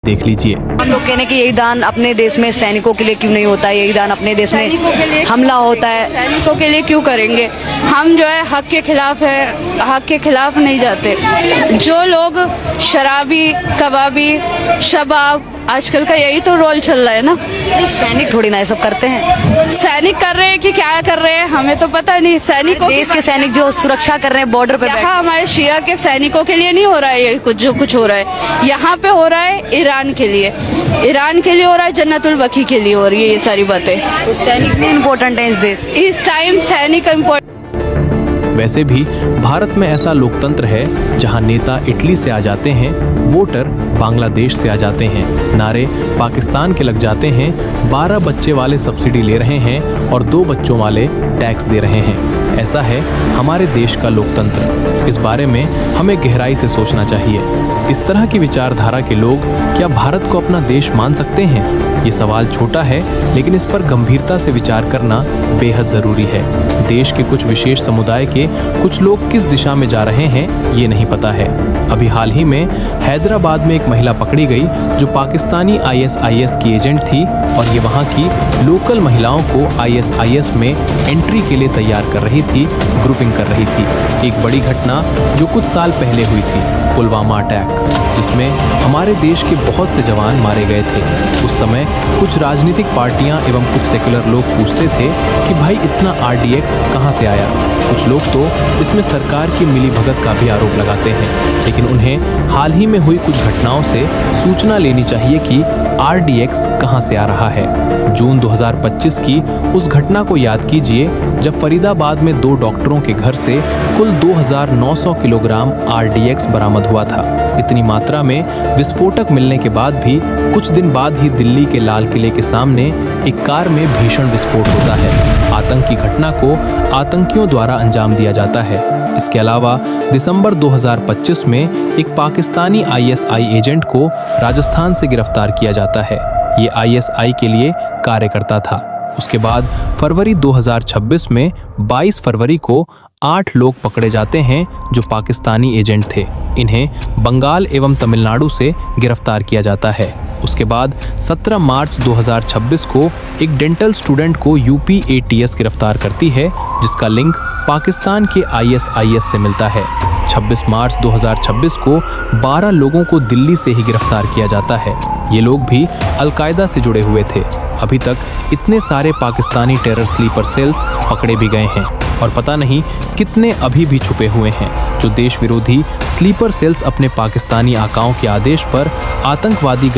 देख लीजिए। हम लोग कहने कि यही दान अपने देश में सैनिकों के लिए क्यों नहीं होता है, यही दान अपने देश में हमला होता है, सैनिकों के लिए क्यों करेंगे। हम जो है हक के खिलाफ है, हक के खिलाफ नहीं जाते। जो लोग शराबी कबाबी शबाब, आजकल का यही तो रोल चल रहा है ना। सैनिक थोड़ी ना ये सब करते हैं। सैनिक कर रहे हैं कि क्या कर रहे हैं हमें तो पता नहीं। सैनिकों देश के सैनिक जो सुरक्षा कर रहे हैं बॉर्डर पे बैठ यहाँ हमारे शिया के सैनिकों के लिए नहीं हो रहा है ये कुछ, जो कुछ हो रहा है यहाँ पे हो रहा है ईरान के लिए, ईरान के लिए हो रहा है, जन्नतुल बकी के लिए हो रही है ये सारी बातें। तो सैनिक भी इम्पोर्टेंट है इस देश। इस टाइम सैनिक इम्पोर्टेंट। वैसे भी भारत में ऐसा लोकतंत्र है जहां नेता इटली से आ जाते हैं, वोटर बांग्लादेश से आ जाते हैं, नारे पाकिस्तान के लग जाते हैं, 12 बच्चे वाले सब्सिडी ले रहे हैं और 2 बच्चों वाले टैक्स दे रहे हैं। ऐसा है हमारे देश का लोकतंत्र। इस बारे में हमें गहराई से सोचना चाहिए। इस तरह की विचारधारा के लोग क्या भारत को अपना देश मान सकते हैं? ये सवाल छोटा है, लेकिन इस पर गंभीरता से विचार करना बेहद जरूरी है। देश के कुछ विशेष समुदाय के कुछ लोग किस दिशा में जा रहे हैं ये नहीं पता है। अभी हाल ही में हैदराबाद में एक महिला पकड़ी गई जो पाकिस्तानी ISIS की एजेंट थी और ये वहाँ की लोकल महिलाओं को ISIS में एंट्री के लिए तैयार कर रही थी, ग्रुपिंग कर रही थी। एक बड़ी घटना जो कुछ साल पहले हुई थी, पुलवामा अटैक, जिसमें हमारे देश के बहुत से जवान मारे गए थे। उस समय कुछ राजनीतिक पार्टियां एवं कुछ सेकुलर लोग पूछते थे कि भाई इतना RDX कहां से आया। कुछ लोग तो इसमें सरकार की मिलीभगत का भी आरोप लगाते हैं, लेकिन उन्हें हाल ही में हुई कुछ घटनाओं से सूचना लेनी चाहिए कि RDX कहां से आ रहा है। जून 2025 की उस घटना को याद कीजिए जब फरीदाबाद में 2 डॉक्टरों के घर से कुल 2900 किलोग्राम RDX बरामद हुआ था। इतनी मात्रा में विस्फोटक मिलने के बाद भी कुछ दिन बाद ही दिल्ली के लाल किले के सामने एक कार में भीषण विस्फोट होता है। आतंक की घटना को आतंकियों द्वारा अंजाम दिया जाता है। इसके अलावा दिसंबर 2025 में एक पाकिस्तानी ISI एजेंट को राजस्थान से गिरफ्तार किया जाता है। ये ISI के लिए कार्य करता था। उसके बाद फरवरी 2026 में 22 फरवरी को 8 लोग पकड़े जाते हैं जो पाकिस्तानी एजेंट थे। इन्हें बंगाल एवं तमिलनाडु से गिरफ्तार किया जाता है। उसके बाद 17 मार्च 2026 को एक डेंटल स्टूडेंट को UP ATS गिरफ्तार करती है, जिसका लिंक पाकिस्तान के ISIS से मिलता है। 26 मार्च 2026 को 12 लोगों को दिल्ली से ही गिरफ्तार किया जाता है। ये लोग भी अलकायदा से जुड़े हुए थे। अभी तक इतने सारे पाकिस्तानी टेरर स्लीपर सेल्स पकड़े भी गए हैं और पता नहीं कितने अभी भी छुपे हुए हैं जो देश विरोधी स्लीपर सेल्स अपने पाकिस्तानी आकाओं के आदेश पर आतंकवादी